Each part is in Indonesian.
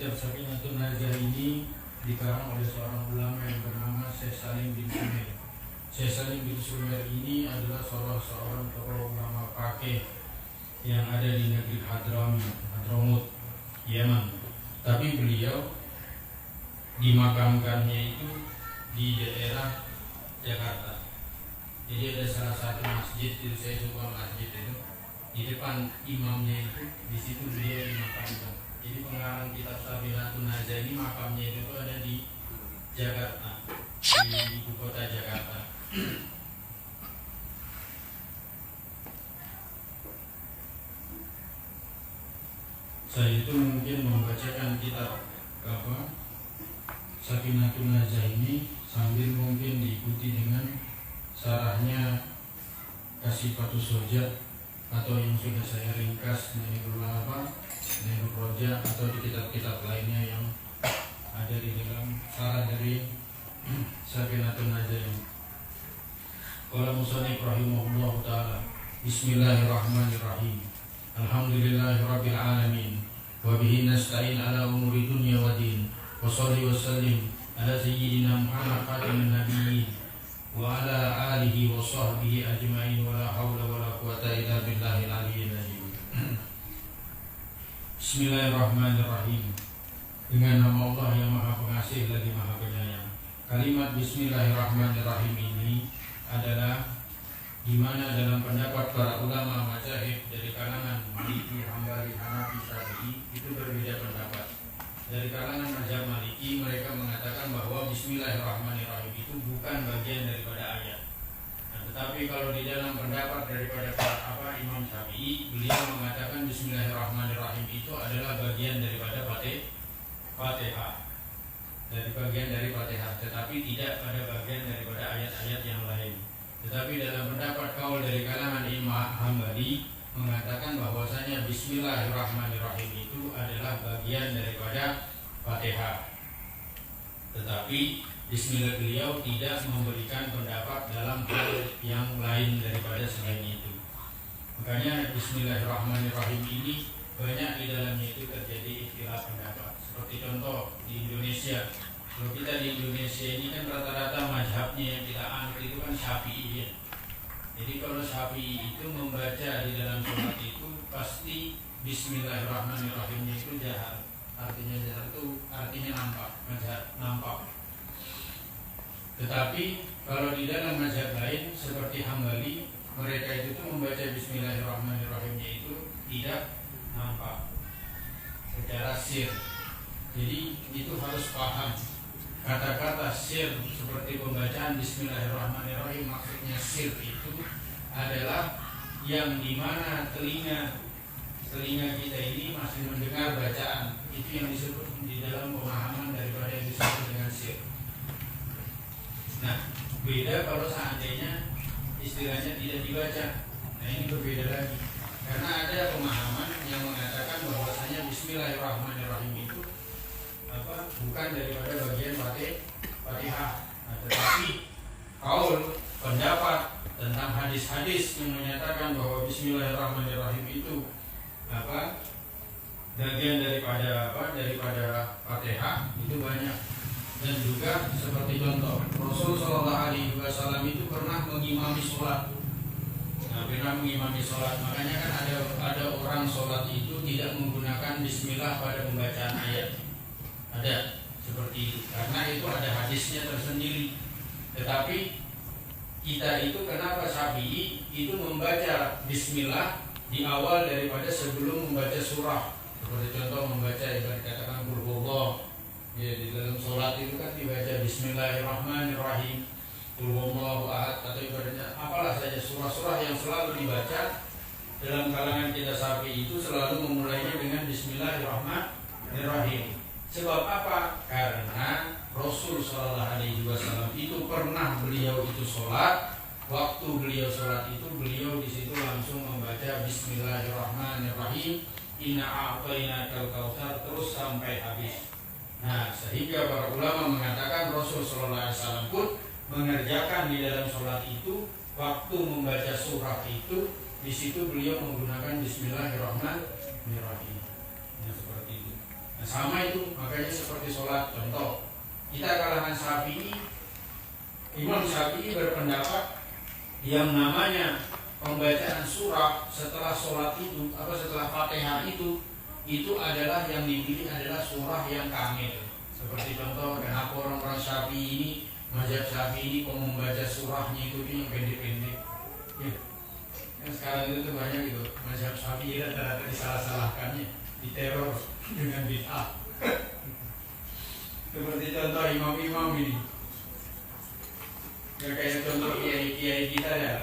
Kitab Sakinatun Najah ini dikarang oleh seorang ulama yang bernama Syekh Salim bin Sumer. Syekh Salim bin Sumer ini adalah seorang tokoh ulama fakih yang ada di negeri Hadramut, Yaman. Tapi beliau dimakamkannya itu di daerah Jakarta. Jadi ada salah satu masjid itu, saya suka masjid itu, di depan imamnya itu, di situ beliau dimakamkan. Jadi pengarang kitab Sakinatun Najah ini makamnya itu ada di Jakarta, di ibu kota Jakarta. Saya itu mungkin membacakan kitab Sakinatun Najah ini sambil mungkin diikuti dengan syarahnya Kasifatus Hujjah atau yang sudah saya ringkas Nailul Roja atau di kitab-kitab lainnya yang ada di dalam syarah dari Sakinatun Najah ini. Qala musannif rahimahullah taala, bismillahirrahmanirrahim, alhamdulillahirabbil alamin, wa bihi nasta'in ala umuri dunya wa din, wa shalli wa sallim ala sayyidina Muhammad khatamin nabiyyin wa ala alihi wa sahbihi ajma'in, wa la hawla wa la quwwata illa billahil aliyyil azim. Bismillahirrahmanirrahim. Dengan nama Allah yang Maha Pengasih lagi Maha Penyayang. Kalimat Bismillahirrahmanirrahim ini adalah di mana dalam pendapat para ulama mazhab dari kalangan Maliki, Hambali, Hanafi, Syafi'i itu berbeda pendapat. Dari kalangan mazhab Maliki mereka mengatakan bahwa Bismillahirrahmanirrahim itu bukan bagian daripada ayat. Nah, tetapi kalau di dalam pendapat daripada Imam Syafi'i, beliau mengatakan Bismillahirrahmanirrahim itu adalah bagian daripada Fatihah. Dari bagian dari Fatihah, tetapi tidak pada bagian daripada ayat-ayat yang lain. Tetapi dalam pendapat kaul dari kalangan Imam Hambali mengatakan bahwasanya Bismillahirrahmanirrahim itu adalah bagian daripada Fatihah. Tetapi Bismillah beliau tidak memberikan pendapat dalam hal yang lain daripada selain itu. Makanya Bismillahirrahmanirrahim ini banyak di dalamnya itu terjadi ikhtilaf pendapat. Seperti contoh di Indonesia, kalau kita di Indonesia ini kan rata-rata mazhabnya yang kita anut itu kan Syafi'i ya. Jadi kalau Syafi'i itu membaca di dalam sholat itu pasti Bismillahirrahmanirrahimnya itu jahar. Artinya jahar itu artinya nampak. Tetapi kalau di dalam mazhab lain seperti Hambali, mereka itu tuh membaca Bismillahirrahmanirrahimnya itu tidak nampak secara sir. Jadi itu harus paham kata-kata sir seperti pembacaan Bismillahirrahmanirrahim, maksudnya sir itu adalah yang dimana telinga kita ini masih mendengar bacaan. Itu yang disebut di dalam pemahaman daripada yang disebut dengan sir. Nah, beda kalau seandainya istilahnya tidak dibaca. Nah, ini berbeda lagi. Karena ada pemahaman yang mengatakan bahwasanya Bismillahirrahmanirrahim itu bukan daripada bagian Fatihah. Nah, tetapi kaul pendapat tentang hadis-hadis yang menyatakan bahwa Bismillahirrahmanirrahim itu bagian daripada Fatihah itu banyak. Dan juga seperti contoh Rasul Shallallahu Alaihi Wasallam itu pernah mengimami sholat. Makanya kan ada orang sholat itu tidak menggunakan Bismillah pada pembacaan ayat. Ada seperti itu. Karena itu ada hadisnya tersendiri. Tetapi kita itu kenapa Syafi'i itu membaca Bismillah di awal daripada sebelum membaca surah. Seperti contoh membaca ibarat katakan Qul huwallahu. Ya, di dalam sholat itu kan dibaca Bismillahirrahmanirrahim, Qul huwallahu ahad, atau ibaratnya apalah saja surah-surah yang selalu dibaca dalam kalangan kita Syafi'i itu selalu memulainya dengan Bismillahirrahmanirrahim. Sebab apa? Karena Rasul Shallallahu Alaihi Wasallam itu pernah beliau itu sholat, waktu beliau sholat itu beliau di situ langsung membaca Bismillahirrahmanirrahim, Inna a'tainakal kautsar, terus sampai habis. Nah, sehingga para ulama mengatakan Rasul Sallallahu Alaihi Wasallam pun mengerjakan di dalam sholat itu waktu membaca surah itu di situ beliau menggunakan Bismillahirrahmanirrahim. Nah, seperti itu. Nah, sama itu, makanya seperti sholat. Contoh, kita kalangan Syafi'i, Imam Syafi'i berpendapat yang namanya pembacaan surah setelah sholat itu, setelah Fatihah itu adalah yang dipilih adalah surah yang kamil. Seperti contoh, kenapa orang-orang Syafi'i ini, mazhab Syafi'i ini kok membaca surahnya itu yang pendek-pendek. Ya. Yang sekarang itu tuh banyak gitu, mazhab Syafi'i rata-rata disalah-salahkannya, diteror dengan bid'ah. Seperti contoh imam-imam ini. Ya kayak contoh kiai-kiai kita ya,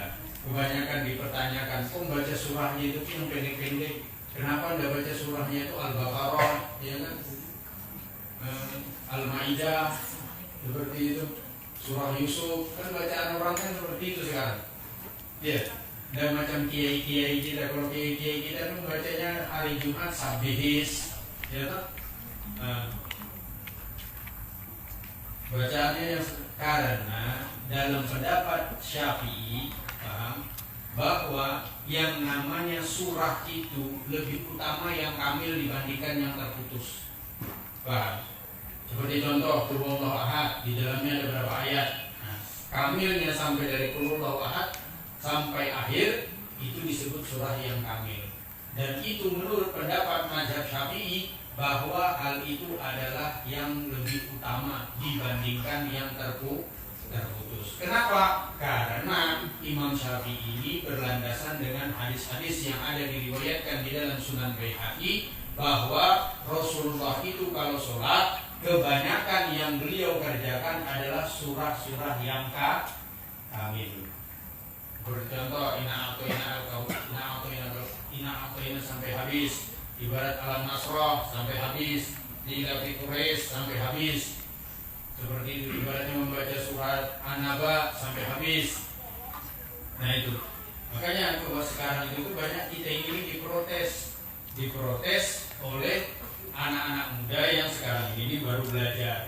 kebanyakan dipertanyakan, kok baca surahnya itu yang pendek-pendek? Kenapa anda baca surahnya itu Al-Baqarah, ya kan? Al-Maidah, seperti itu. Surah Yusuf, kan bacaan orang kan seperti itu sekarang. Ya, dan macam kiai-kiai kita, kalau kiai-kiai kita kan bacanya hari Jumat Sabihis, ya kan? Bacaannya yang karena dalam pendapat Syafi'i paham bahwa yang namanya surah itu lebih utama yang kamil dibandingkan yang terputus. Paham? Seperti contoh Qul Huwallahu Ahad, di dalamnya ada berapa ayat. Nah, kamilnya sampai dari Qul Huwallahu Ahad sampai akhir itu disebut surah yang kamil. Dan itu menurut pendapat mazhab Syafi'i bahwa hal itu adalah yang lebih utama dibandingkan yang terputus. Kenapa? Karena Imam Syafi'i ini berlandasan dengan hadis-hadis yang ada diriwayatkan di dalam Sunan Baihaqi bahwa Rasulullah itu kalau sholat kebanyakan yang beliau kerjakan adalah surah-surah yang kamil. Bercontoh ina sampai habis, ibarat Alam Nasrah sampai habis, Ila fi Quraisy sampai habis. Seperti itu, ibaratnya membaca surat An-Naba sampai habis. Nah itu, makanya bahwa sekarang itu banyak kita ini diprotes oleh anak-anak muda yang sekarang ini baru belajar.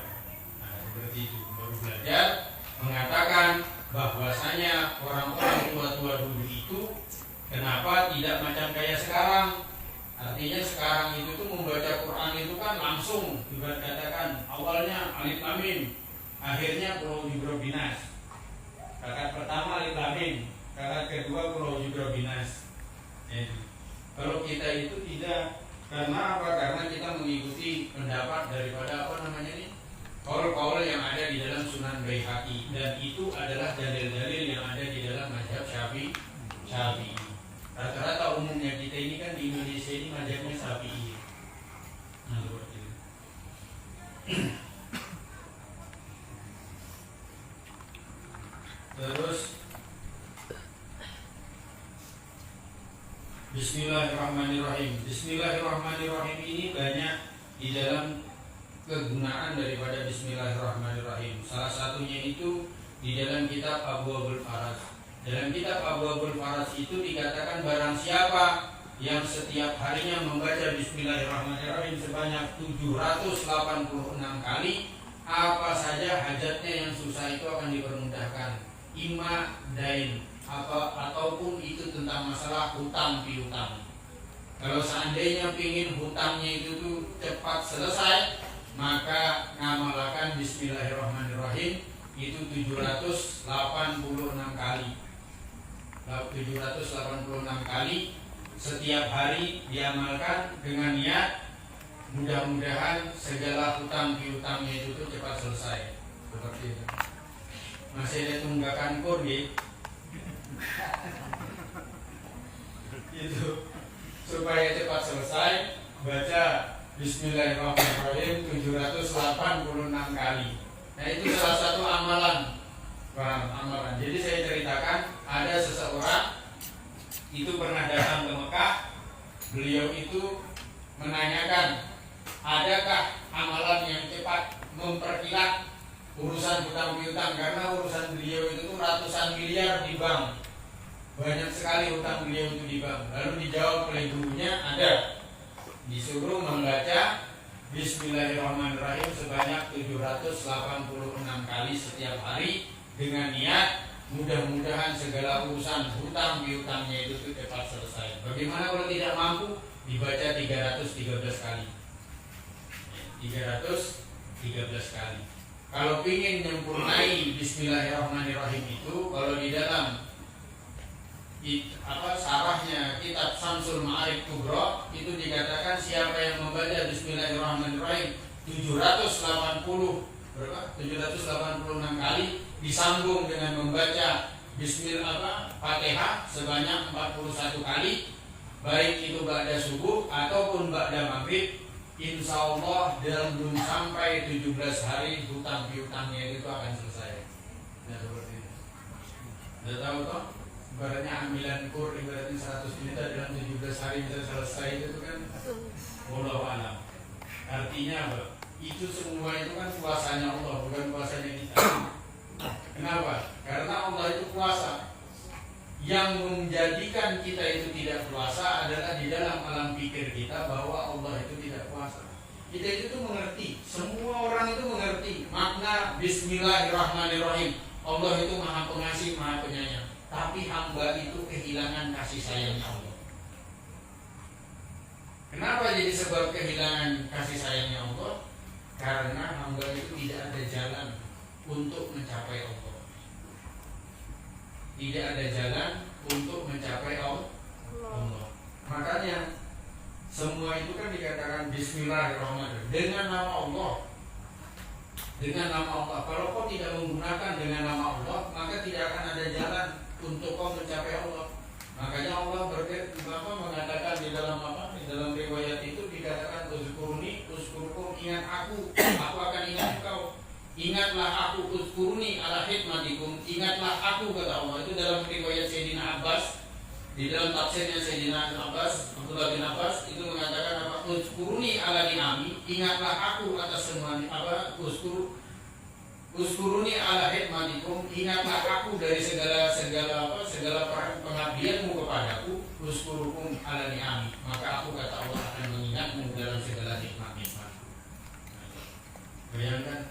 Nah, seperti itu, baru belajar mengatakan bahwasanya orang-orang tua-tua dulu itu kenapa tidak macam kayak sekarang. Artinya sekarang itu tuh membaca Quran itu kan langsung, ibarat katakan awalnya alif lam mim, akhirnya qul a'udzu birabbin nas. Rakaat pertama alif lam mim, rakaat kedua qul a'udzu birabbin nas. Kalau kita itu tidak, karena apa? Karena kita mengikuti pendapat daripada qaul-qaul yang ada di dalam Sunan Baihaqi, dan itu adalah dalil-dalil yang ada di dalam mazhab Syafi'i. Rata-rata umumnya kita ini kan di Indonesia ini mazhabnya Syafi'i. Nah, seperti itu. Terus Bismillahirrahmanirrahim. Bismillahirrahmanirrahim ini banyak di dalam kegunaan daripada Bismillahirrahmanirrahim. Salah satunya itu di dalam kitab Abwaabul Faras. Dalam kitab Abwaabul Faras itu dikatakan barang siapa yang setiap harinya membaca Bismillahirrahmanirrahim sebanyak 786 kali, apa saja hajatnya yang susah itu akan dipermudahkan. Ima dain ataupun itu tentang masalah hutang piutang. Kalau seandainya pingin hutangnya itu tuh cepat selesai, maka ngamalkan Bismillahirrahmanirrahim itu 786 kali. 786 kali setiap hari diamalkan dengan niat mudah-mudahan segala hutang piutangnya itu tuh cepat selesai. Seperti itu. Masih ada tunggakan kur gitu. Itu supaya cepat selesai baca Bismillahirrahmanirrahim 786 kali. Nah itu salah satu amalan. Jadi saya ceritakan ada seseorang itu pernah datang ke Mekah. Beliau itu menanyakan, adakah amalan yang cepat memperkilat urusan hutang piutang, karena urusan beliau itu ratusan miliar di bank. Banyak sekali hutang beliau itu di bank. Lalu dijawab oleh gurunya, ada, disuruh membaca Bismillahirrahmanirrahim sebanyak 786 kali setiap hari dengan niat mudah-mudahan segala urusan hutang piutangnya itu cepat selesai. Bagaimana kalau tidak mampu? Dibaca 313 kali. 313 kali. Kalau ingin menyempurnai Bismillahirrahmanirrahim itu, kalau di dalam sarahnya kitab Syamsul Ma'arif Kubra itu dikatakan siapa yang membaca Bismillahirrahmanirrahim 786 kali disambung dengan membaca Fatihah sebanyak 41 kali, baik itu ba'da subuh ataupun ba'da maghrib, insya Allah dalam belum sampai 17 hari hutang piutangnya itu akan selesai. Ya seperti itu. Sudah tahu toh? Ibaratnya ambilan kur, ibaratnya 100 juta dalam 17 hari bisa selesai itu kan? Wallahu a'lam. Artinya apa? Itu semua itu kan kuasanya Allah, bukan kuasanya kita. Kenapa? Karena Allah itu kuasa. Yang menjadikan kita itu tidak kuasa adalah di dalam alam pikir kita bahwa Allah itu tidak kuasa. Kita itu mengerti, semua orang itu mengerti makna Bismillahirrahmanirrahim. Allah itu Maha Pengasih, Maha Penyayang. Tapi hamba itu kehilangan kasih sayangnya Allah. Kenapa jadi sebab kehilangan kasih sayangnya Allah? Karena hamba itu tidak ada jalan untuk mencapai Allah. Tidak ada jalan untuk mencapai Allah. Makanya semua itu kan dikatakan Bismillahirrahmanirrahim, dengan nama Allah. Dengan nama Allah. Kalau kau tidak menggunakan dengan nama Allah, maka tidak akan ada jalan untuk kau mencapai Allah. Makanya Allah mengatakan di dalam Di dalam riwayat itu dikatakan uzkuruni uzkurkum, ingat aku akan ingat kau. Ingatlah aku, uzkuruni ala hikmatikum, ingatlah aku, kata Allah. Itu dalam riwayat Sayyidina Abbas. Di dalam tafsirnya Sayyidina Abbas, Abdullah bin Abbas itu mengatakan apa? Uzkuruni ala ni'ami, ingatlah aku atas semua Uzkuruni ala hikmatikum, ingatlah aku dari segala pengabdianmu kepadaku. Uzkurukum ala ni'ami, maka aku, kata Allah, akan mengingatmu dalam segala nikmat-nikmat. Bayangkan,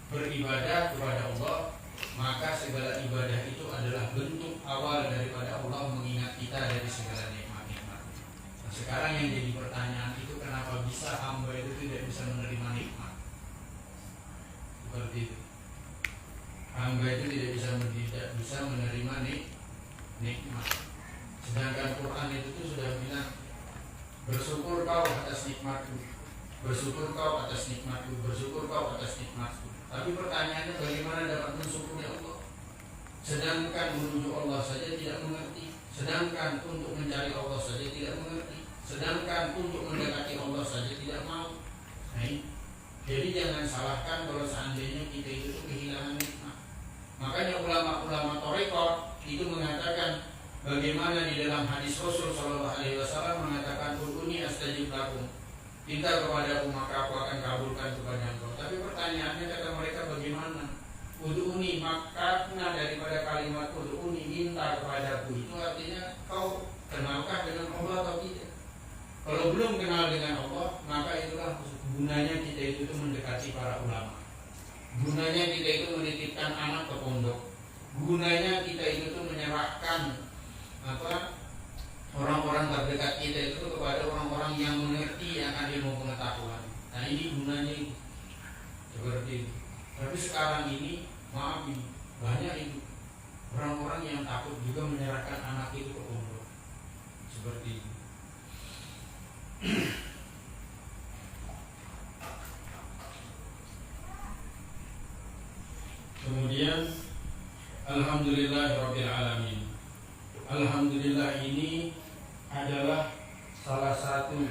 beribadah kepada Allah, maka segala ibadah itu adalah bentuk awal daripada Allah mengingat kita dari segala nikmat-nikmat. Nah, sekarang yang jadi pertanyaan itu, kenapa bisa hamba itu tidak bisa menerima nikmat? Seperti itu. Hamba itu tidak bisa menerima nikmat. Sedangkan Quran itu sudah bilang, bersyukur kau atas nikmatku, bersyukur kau atas nikmatku, bersyukur kau atas nikmatku. Tapi pertanyaannya, bagaimana dapat mensyukuri Allah? Sedangkan menuju Allah saja tidak mengerti, sedangkan untuk mencari Allah saja tidak mengerti, sedangkan untuk mendekati Allah saja tidak mau. Nah, jadi jangan salahkan kalau seandainya kita itu kehilangan nikmat. Makanya ulama-ulama Thariqah itu mengatakan, bagaimana di dalam hadis Rasul Shallallahu Alaihi Wasallam mengatakan, ud'uni astajib lakum, minta kepadaku maka aku akan kabulkan kepada engkau. Tapi pertanyaannya, kata mereka, bagaimana? Ud'uni, makna daripada kalimat ud'uni, minta kepadaku, itu artinya kau kenalkah dengan Allah atau tidak? Kalau belum kenal dengan Allah, maka itulah gunanya kita itu mendekati para ulama. Gunanya kita itu menitipkan anak ke pondok. Gunanya kita itu menyerahkan orang-orang terdekat kita itu kepada orang-orang yang mengerti akan ilmu pengetahuan. Nah, ini gunanya itu seperti itu. Tapi sekarang ini, maaf ini, banyak itu orang-orang yang takut juga menyerahkan anak itu ke pondok. Seperti itu. Kemudian Alhamdulillahirabbil alamin. Alhamdulillah ini adalah salah satu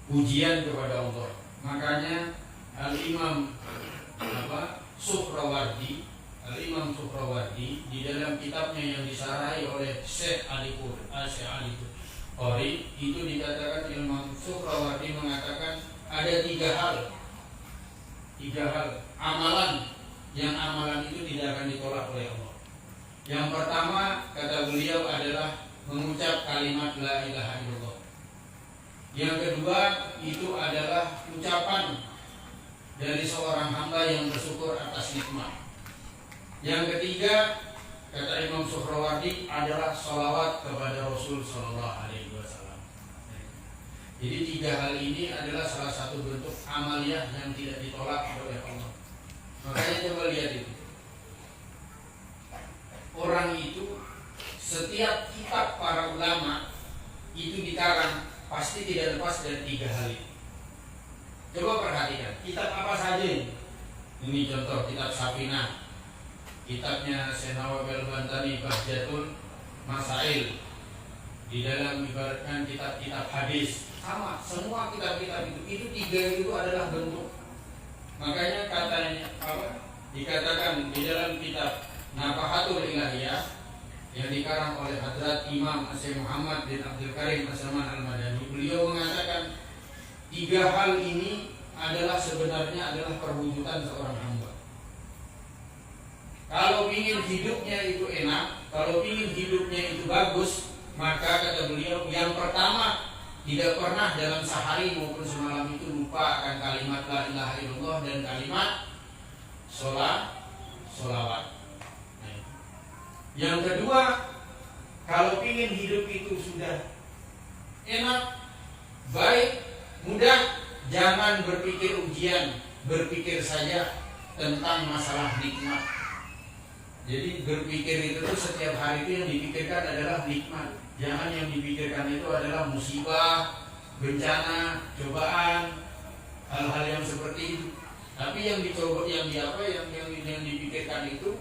pujian kepada Allah. Makanya Al-Imam Suhrawardi di dalam kitabnya yang disarahi oleh Syekh Ali Qori itu dikatakan, Imam Suhrawardi mengatakan ada tiga hal amalan yang amalan itu tidak akan ditolak oleh Allah. Yang pertama, kata beliau, adalah mengucap kalimat la ilaha illallah. Yang kedua, itu adalah ucapan dari seorang hamba yang bersyukur atas nikmat. Yang ketiga, kata Imam Suhrawardi, adalah sholawat kepada Rasul Sallallahu Alaihi Wasallam. Jadi 3 hal ini adalah salah satu bentuk amaliyah yang tidak ditolak oleh Allah. Makanya coba lihat itu. Orang itu setiap kitab para ulama itu dikarang pasti tidak lepas dari 3 hal itu. Coba perhatikan, kitab apa saja ini? Ini contoh kitab Safinah, kitabnya Syekh Nawawi Al-Bantani Bahjatul Masail. Di dalam ibaratkan kitab-kitab hadis sama, semua kitab-kitab itu 3 itu adalah bentuk. Makanya katanya apa? Dikatakan di dalam kitab Nafahatul Ilahiyah yang dikarang oleh Hadrat Imam Syekh Muhammad bin Abdul Karim As-Saman Al-Madani, beliau mengatakan 3 hal ini adalah sebenarnya adalah perwujudan seorang hamba. Kalau ingin hidupnya itu enak, kalau ingin hidupnya itu bagus, maka kata beliau yang pertama, tidak pernah dalam sehari maupun semalam itu lupa akan kalimat la ilaha illallah dan kalimat sholawat. Yang kedua, kalau ingin hidup itu sudah enak, baik, mudah, jangan berpikir ujian, berpikir saja tentang masalah nikmat. Jadi berpikir itu setiap hari itu yang dipikirkan adalah nikmat. Jangan yang dipikirkan itu adalah musibah, bencana, cobaan, hal-hal yang seperti itu. Tapi yang dicoba, yang dipikirkan itu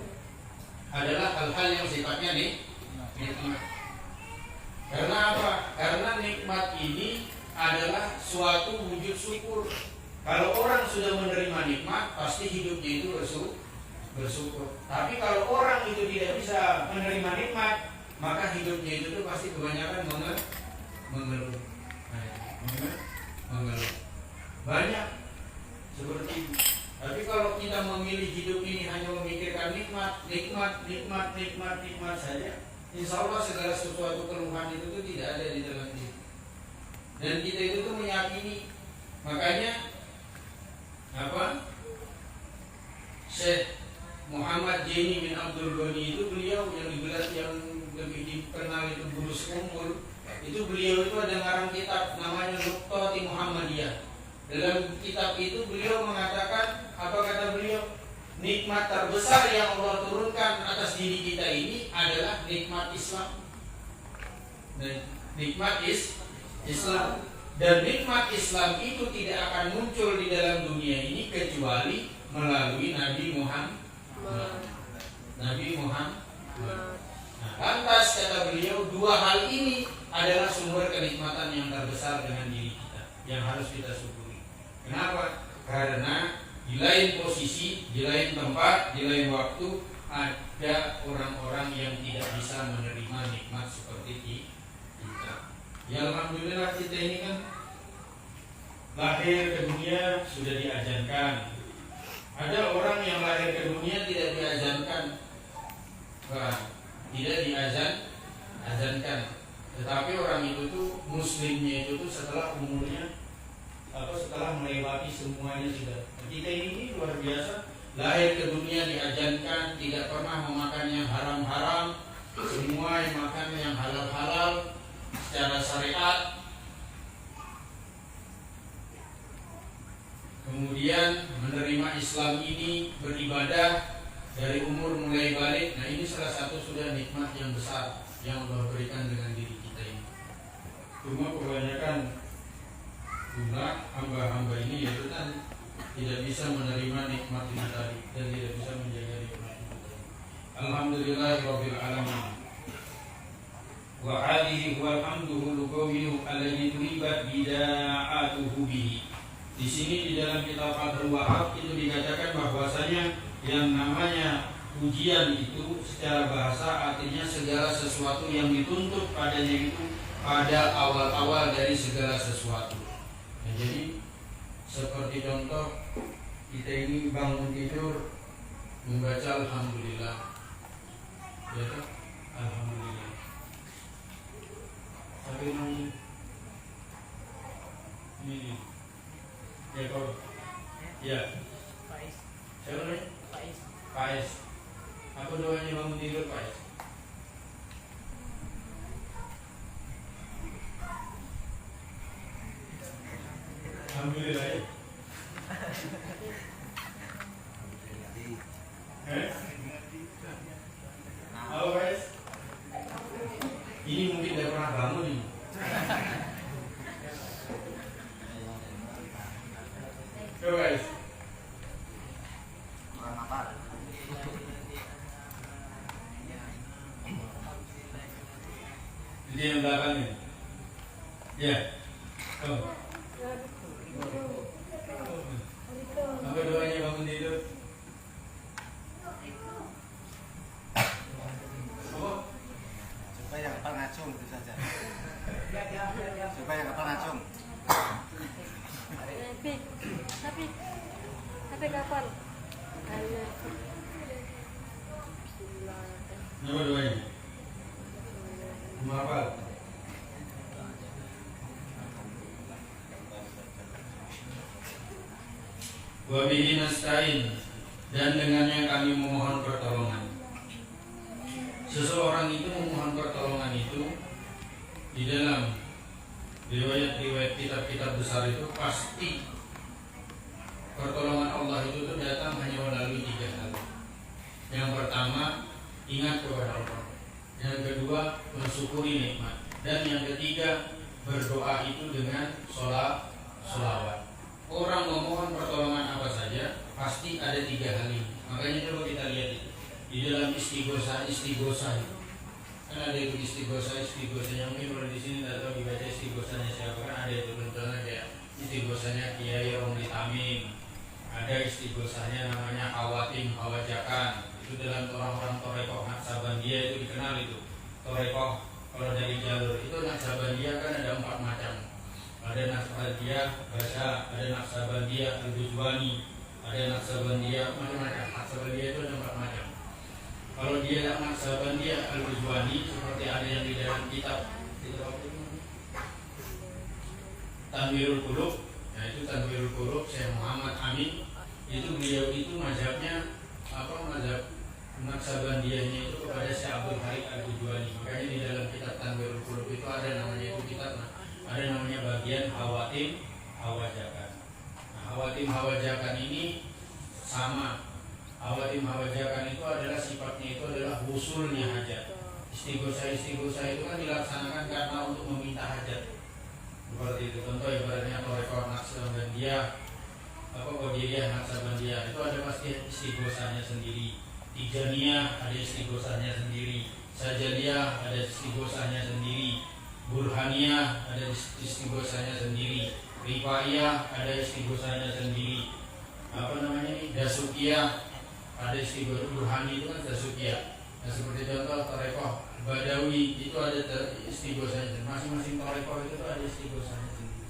adalah hal-hal yang sifatnya nikmat. Karena apa? Karena nikmat ini adalah suatu wujud syukur. Kalau orang sudah menerima nikmat, pasti hidupnya itu bersyukur. Tapi kalau orang itu tidak bisa menerima nikmat, maka hidupnya itu tuh pasti kebanyakan mengeluh. Mengeluh. Banyak seperti itu. Tapi kalau kita memilih hidup ini hanya memikirkan nikmat saja, insya Allah segala sesuatu keluhan itu tuh tidak ada di dalam diri. Dan kita itu tuh meyakini. Makanya apa? Syekh Muhammad Jaini bin Abdul Ghani itu beliau yang digelar yang lebih dikenal itu Guru Sekumpul. Itu beliau itu ada ngarang kitab namanya Nuqtati Muhammadiyah. Dalam kitab itu beliau mengatakan, apa kata beliau? Nikmat terbesar yang Allah turunkan atas diri kita ini adalah nikmat Islam. Dan nikmat Islam. Dan nikmat Islam itu tidak akan muncul di dalam dunia ini kecuali melalui Nabi Muhammad. Nah, lantas kata beliau, 2 hal ini adalah sumber kenikmatan yang terbesar dengan diri kita, yang harus kita syukuri. Kenapa? Karena di lain posisi, di lain tempat, di lain waktu ada orang-orang yang tidak bisa menerima nikmat seperti kita. Ya alhamdulillah kita ini kan lahir ke dunia sudah diajarkan. Ada orang yang lahir ke dunia tidak diajarkan, tidak diajarkan. Tetapi orang itu tuh muslimnya itu tuh setelah umurnya setelah melewati semuanya sudah. Kita ini luar biasa, lahir ke dunia diajarkan, tidak pernah memakan yang haram-haram, semua yang makan yang halal-halal secara syariat. Kemudian menerima Islam ini, beribadah dari umur mulai balik. Nah ini salah satu sudah nikmat yang besar yang Allah berikan dengan diri kita ini. Cuma kebanyakan hamba-hamba ini yaitu kan tidak bisa menerima nikmat ini tadi dan tidak bisa menjaga nikmat ini tadi. Alhamdulillahirabbil alamin. Wa hadhihi huwal hamduhu luqawiyyu alladhi turibat bida'atuhu bihi. Di sini di dalam kitab Fathul Wahab itu dikatakan bahwasanya yang namanya pujian itu secara bahasa artinya segala sesuatu yang dituntut padanya itu pada awal-awal dari segala sesuatu. Nah, jadi seperti contoh kita ini bangun tidur membaca alhamdulillah, ya kan? Alhamdulillah. Tapi ini ya kau ya siapa namanya? Faiz. Apa doanya bangun tidur Faiz? Ini yang belakangnya. Ya. Oh. Apa doanya bangun tidur? Apa? Supaya kapal ngacung itu saja. Supaya kapal ngacung. Tapi kapan? Apa doanya? Apa? Wa bihi nasta'in, dan dengannya kami memohon pertolongan. Seseorang itu memohon pertolongan itu di dalam riwayat-riwayat kitab-kitab besar itu pasti pertolongan Allah itu datang hanya melalui 3 hal. Yang pertama, ingat kepada Allah. Yang kedua, mensyukuri nikmat. Dan yang ketiga, berdoa itu dengan sholawat. Orang memohon pertolongan apa saja pasti ada 3 hal ini. Makanya coba kita lihat itu di dalam istighosa itu. Kan ada itu istighosanya mungkin kalau di sini tidak tahu dibaca istighosanya siapa, kan ada itu contohnya kayak istighosanya Kiai Romli Tamim, ada istighosanya namanya Hawatim Hawajakan. Itu dalam orang-orang Torekoh Naksabandia itu dikenal itu. Torekoh kalau dari jalur itu Naksabandia kan ada 4 macam. Ada Naksabandia Basha, ada Naksabandia Al-Bujwani, ada Naksabandia macam-macam. Naksabandia itu ada 4 macam. Kalau dia Naksabandia Al-Bujwani seperti ada yang di dalam kitab Tanwirul Qulub. Nah itu Tanwirul Qulub Syekh Muhammad Amin, itu beliau itu mazhabnya mazhab Naksabandianya itu kepada Syekh Abdul Harik Al-Bujwani. Makanya di dalam kitab Tanwirul Qulub itu ada namanya itu kitab ada namanya bagian Hawatim Hawajakan. Nah, Hawatim Hawajakan ini sama. Hawatim Hawajakan itu adalah sifatnya itu adalah husulnya hajat. Istighosa itu kan dilaksanakan karena untuk meminta hajat. Seperti itu contoh ibaratnya Torekoh Naksabandia, Qadiriyah Naksabandia itu ada pasti istighosanya sendiri. Tijaniyah ada istighosanya sendiri. Sajaliyah ada istighosanya sendiri. Burhaniyah ada istighosanya sendiri. Rifaiyah ada istighosanya sendiri. Dasukiyah ada istighosah. Burhani itu kan dasukiyah. Nah seperti contoh Torekoh Badawi itu ada istighosanya sendiri. Masing-masing Torekoh itu ada istighosanya sendiri.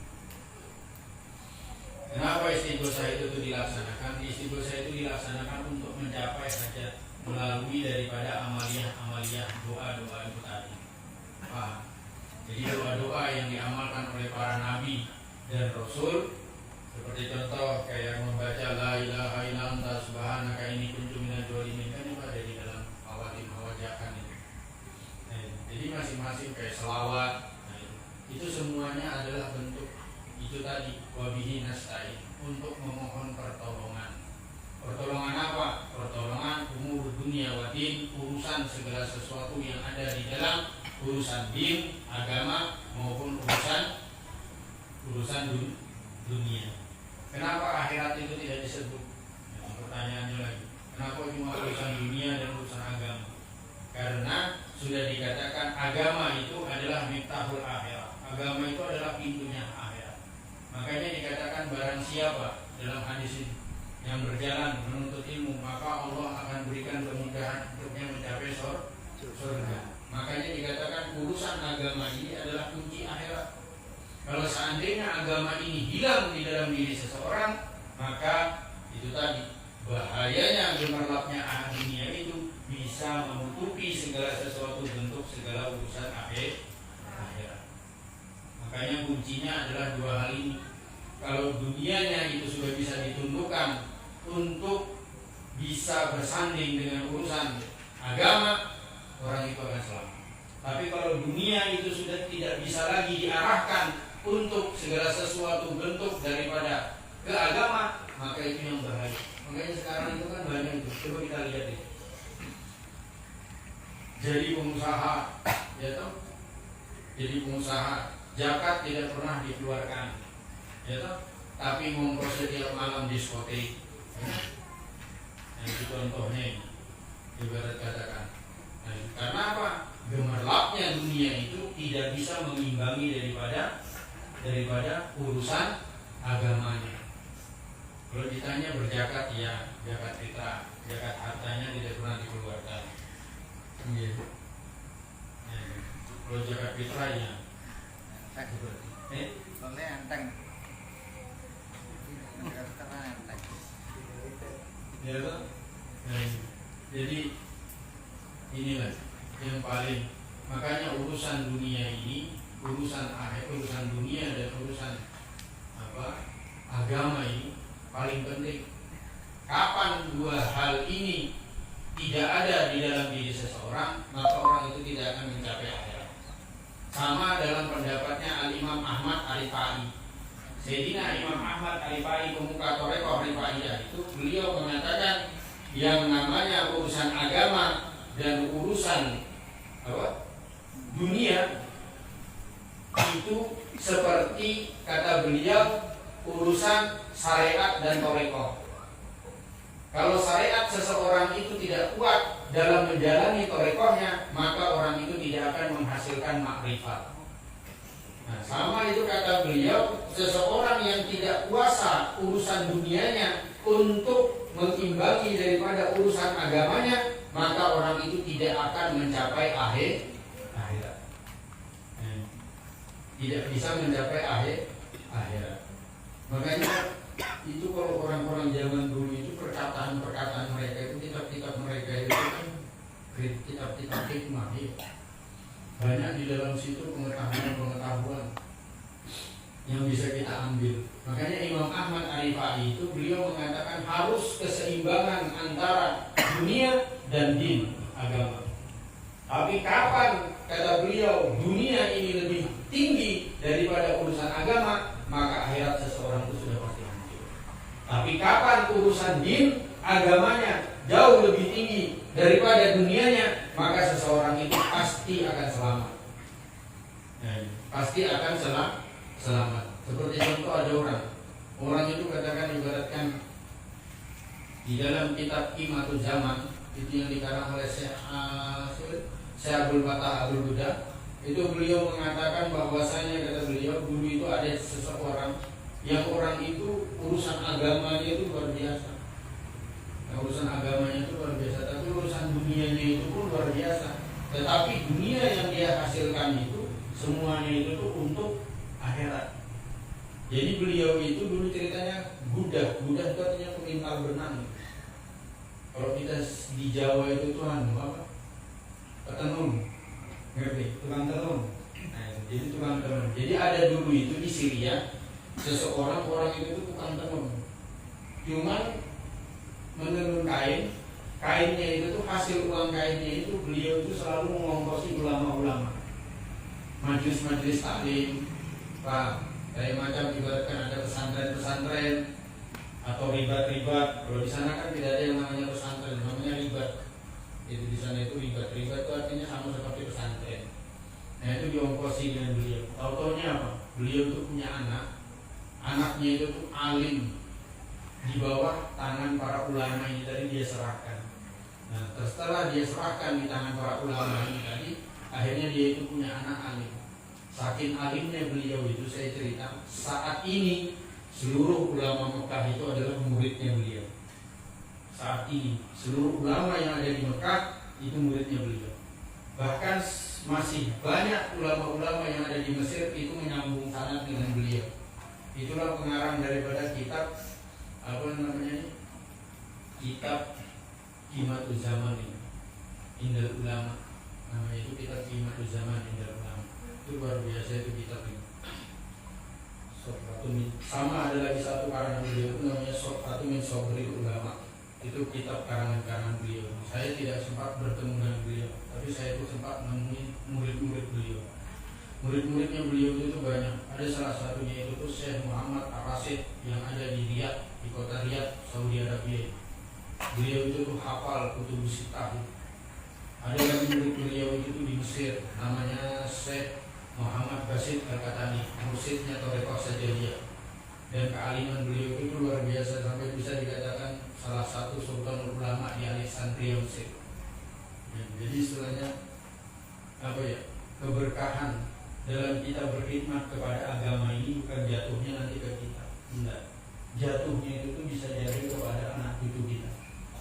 Kenapa istighosah itu dilaksanakan? Istighosah itu dilaksanakan untuk mencapai hajat melalui daripada amaliyah doa-doa itu tadi. Paham? Jadi doa-doa yang diamalkan oleh para nabi dan rasul, seperti contoh kayak membaca la ilaha illa anta subhanaka inni kuntu minadz dzalimin, kan itu ada di dalam Hawatim Hawajakan itu. Nah, jadi masing-masing kayak selawat, itu semuanya adalah bentuk itu tadi wabihi nasta'in, untuk memohon pertolongan. Pertolongan apa? Pertolongan umur dunia wa din, urusan segala sesuatu yang ada di dalam urusan din, agama maupun urusan dunia. Kenapa akhirat itu tidak disebut? Nah, pertanyaannya lagi, kenapa cuma urusan dunia dan urusan agama? Karena sudah dikatakan agama itu adalah miftahul akhirat. Agama itu adalah pintunya akhirat. Makanya dikatakan barang siapa dalam hadis ini yang berjalan menuntut ilmu, maka Allah akan berikan kemudahan untuknya mencapai surga. Makanya dikatakan urusan agama ini adalah kunci akhirat. Kalau seandainya agama ini hilang di dalam diri seseorang, maka itu tadi bahayanya gemerlapnya dunia itu bisa menutupi segala sesuatu bentuk segala urusan akhirat. Makanya kuncinya adalah 2 hal ini. Kalau dunianya itu sudah bisa ditundukkan untuk bisa bersanding dengan urusan agama, orang itu akan selamat. Tapi kalau dunia itu sudah tidak bisa lagi diarahkan untuk segala sesuatu bentuk daripada ke agama, maka itu yang bahaya. Makanya sekarang itu kan banyak itu. Coba kita lihat itu. Jadi pengusaha, ya toh? Jadi pengusaha, zakat tidak pernah dikeluarkan, ya toh? Tapi ngongkos setiap malam diskotik. Nah, itu contohnya. ibarat katakan. Nah, karena apa? Gemerlapnya dunia itu tidak bisa mengimbangi daripada urusan agamanya. Kalau ditanya berzakat, ya zakat fitrah, zakat hartanya tidak pernah dikeluarkan. Gitu. Kalau zakat fitrah ya soalnya enteng. Karena enteng. Ya toh? Jadi inilah yang paling, makanya urusan dunia ini, urusan akhir, urusan dunia dan urusan agama ini paling penting. Kapan dua hal ini tidak ada di dalam diri seseorang, maka orang itu tidak akan mencapai akhirat. Sama dalam pendapatnya Al-Imam Ahmad Ar-Rifai. Sayyidina Imam Ahmad Ar-Rifai, pemuka Thariqah Rifaiyah, itu beliau mengatakan yang namanya urusan agama dan urusan dunia itu seperti kata beliau urusan syariat dan thariqah. Kalau syariat seseorang itu tidak kuat dalam menjalani thariqahnya, maka orang itu tidak akan menghasilkan makrifat. Nah, sama itu kata beliau, seseorang yang tidak kuasa urusan dunianya untuk mengimbangi daripada urusan agamanya, maka orang itu tidak akan mencapai akhirat. Tidak bisa mencapai akhirat. Makanya itu kalau orang-orang zaman dulu itu perkataan mereka itu, kitab-kitab mereka itu kan kitab-kitab hikmah ya. Banyak di dalam situ pengetahuan yang bisa kita ambil. Makanya Imam Ahmad Ar-Rifai itu beliau mengatakan harus keseimbangan antara dunia dan din, agama. Tapi kapan kata beliau dunia ini lebih tinggi daripada urusan agama, maka akhirat seseorang itu sudah pasti hancur. Tapi kapan urusan din, agamanya jauh lebih tinggi daripada dunianya, maka seseorang itu pasti akan selamat. Pasti akan selamat. Seperti contoh ada orang itu katakan, ibaratkan di dalam kitab Qimatul Zaman itu yang dikarang oleh Syekh Abdul Fattah Abdul Buddha, itu beliau mengatakan bahwasanya kata beliau dulu itu ada seseorang yang orang itu urusan agamanya itu luar biasa. Nah, urusan agamanya itu luar biasa, tapi urusan dunianya itu pun luar biasa. Tetapi dunia yang dia hasilkan itu semuanya itu tuh untuk akhirat. Jadi beliau itu dulu ceritanya budak itu artinya pemintal benang. Kalau kita di Jawa itu Tuhan apa? Petenun, ngerti? Tukang tenun. Nah, jadi tukang tenun. Jadi ada dulu itu di Syria seseorang orang itu tukang tenun. Cuman menenun kainnya itu tuh hasil uang kainnya itu beliau itu selalu mengongkosi ulama-ulama, majelis-majelis taklim, Pak. Kayak macam ibaratkan ada pesantren-pesantren atau ribat-ribat. Kalau di sana kan tidak ada yang namanya pesantren, namanya ribat. Itu di sana itu ribat itu artinya sama seperti pesantren. Nah itu diongkosi dengan beliau. Tahu-taunya apa? Beliau itu punya anaknya itu tuh alim di bawah tangan para ulama ini tadi dia serahkan. Nah setelah dia serahkan di tangan para ulama ini tadi, akhirnya dia itu punya anak alim. Saking alimnya beliau itu, saya cerita, saat ini seluruh ulama Mekah itu adalah muridnya beliau. Saat ini seluruh ulama yang ada di Mekah itu muridnya beliau. Bahkan masih banyak ulama-ulama yang ada di Mesir itu menyambung sanad dengan beliau. Itulah pengarang daripada kitab kitab Qimatul Zaman ini, Indal Ulama. Nama itu kitab Qimatul Zaman Indal Ulama. Itu luar biasa itu kitab ini. Sama ada lagi satu karangan beliau itu namanya Sofatu min Sobri Ulama. Itu kitab karangan beliau. Saya tidak sempat bertemu dengan beliau, tapi saya itu sempat menemui murid-murid beliau. Murid-muridnya beliau itu banyak. Ada salah satunya itu tuh Syekh Muhammad Ar-Rasyid yang ada di Riyadh, di kota Riyadh, Saudi Arabia. Beliau itu tuh hafal Kutubus Sittah. Ada lagi murid beliau itu tuh di Mesir, namanya Syekh Muhammad Basit Al-Katani, mursyidnya Thariqah Sajariyah. Dan kealiman beliau itu luar biasa sampai bisa dikatakan salah satu sultan ulama di Alexandria Mesir. Jadi istilahnya apa ya, keberkahan dalam kita berkhidmat kepada agama ini bukan jatuhnya nanti ke kita, enggak. Jatuhnya itu tuh bisa jadi kepada anak cucu kita.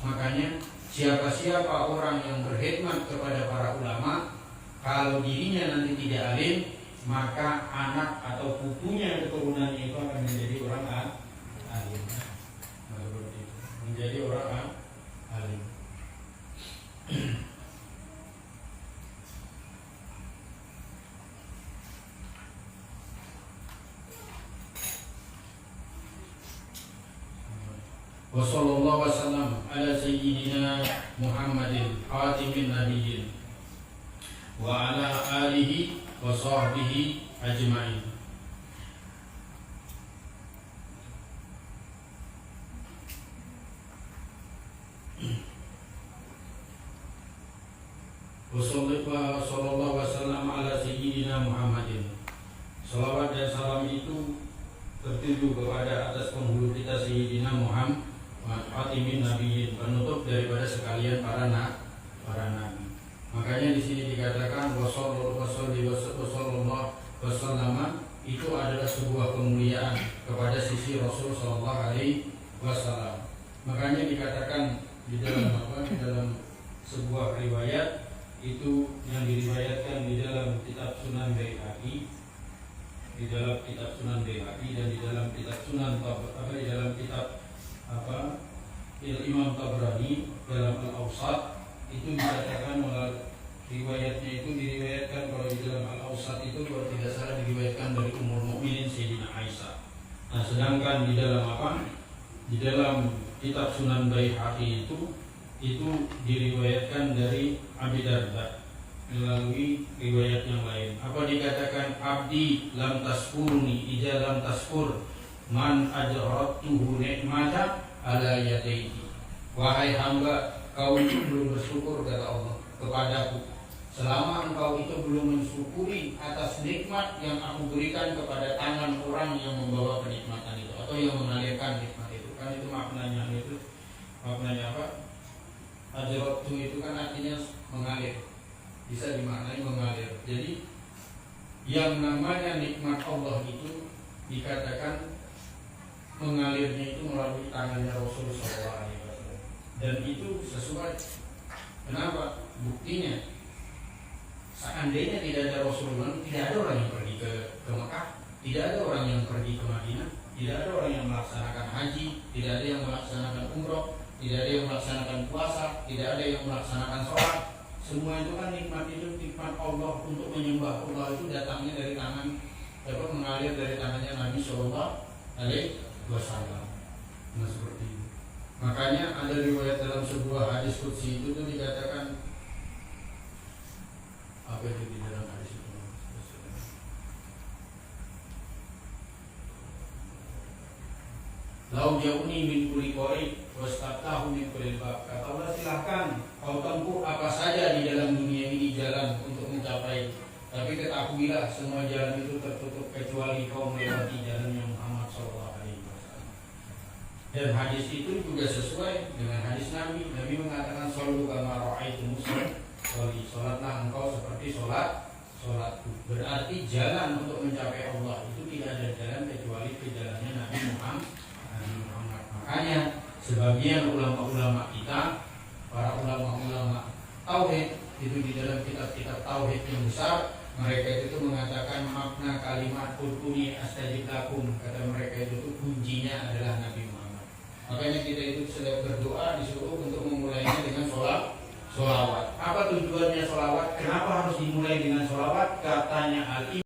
Makanya siapa-siapa orang yang berkhidmat kepada para ulama, kalau dirinya nanti tidak alim, maka anak atau putunya keturunannya itu akan menjadi orang alim. Nah, seperti itu. Menjadi orang alim. Wassallallahu wasallam ala sayyidina Muhammadin khatimin nabiyyin wa ala alihi wa sahbihi ajma'in. Wassallallahu wasallam ala sayyidina Muhammadin. Salawat dan salam itu tertuju kepada atas penghulu kita Sayyidina Muhammad khatimin nabiyyin, penutup daripada sekalian para nabi. Makanya di sini dikatakan wassallallahu wasallam itu adalah sebuah kemuliaan kepada sisi Rasul sallallahu alaihi wasallam. Makanya dikatakan di dalam sebuah riwayat itu yang diriwayatkan di dalam kitab Sunan Baihaqi, dan di dalam kitab Imam Tabrani dalam Al-Awsat itu dikatakan riwayatnya itu diriwayatkan kalau di dalam Al-Awsat itu kalau tidak salah diriwayatkan dari Ummul Mukminin Sayyidina Aisyah. Nah, sedangkan di dalam kitab Sunan Baihaqi itu diriwayatkan dari Abi Darda melalui riwayat yang lain. Apa dikatakan? Abdi lam taskurni ija lam taskur man ajratuhu nikmata ala yadayhi. Wahai hamba, kau itu belum bersyukur kata Allah kepadaku selama engkau itu belum mensyukuri atas nikmat yang aku berikan kepada tangan orang yang membawa kenikmatan itu atau yang mengalirkan nikmat itu. Kan itu maknanya apa? Ajratu itu kan artinya mengalir, bisa dimaknai mengalir. Jadi yang namanya nikmat Allah itu dikatakan mengalirnya itu melalui tangannya Rasulullah SAW. Dan itu sesuai. Kenapa? Buktinya seandainya tidak ada Rasulullah, tidak ada orang yang pergi ke Mekah, tidak ada orang yang pergi ke Madinah, tidak ada orang yang melaksanakan haji, tidak ada yang melaksanakan umroh, tidak ada yang melaksanakan puasa, tidak ada yang melaksanakan sholat. Semua itu kan nikmat Allah untuk menyembah Allah itu datangnya dari tangan, mengalir dari tangannya Nabi Shallallahu Alaihi Wasallam. Nah, seperti itu. Makanya ada riwayat dalam sebuah hadis qudsi itu tuh dikatakan apa itu di dalam hadis itu? Lau jauni min kulli qori wastaftahu min kulli bab. Kata Allah, silahkan kau tempuh apa saja di dalam dunia ini jalan untuk mencapai, tapi ketahuilah semua jalan itu tertutup kecuali kau melewati jalannya Muhammad sallallahu alaihi wasallam. Dan hadis itu juga sesuai dengan hadis Nabi. Nabi mengatakan sallu kama ra'aitumuni usolli. Salatlah engkau seperti salatku. Berarti jalan untuk mencapai Allah itu tidak ada jalan kecuali ke jalannya Nabi Muhammad. Makanya sebagian ulama-ulama kita, para ulama-ulama tauhid itu di dalam kitab-kitab tauhid yang besar, mereka itu mengatakan makna kalimat qultuni astajib lakum, kata mereka itu kuncinya adalah Nabi Muhammad. Makanya kita itu sedang berdoa disuruh untuk memulainya dengan sholawat. Apa tujuannya sholawat? Kenapa harus dimulai dengan sholawat? Katanya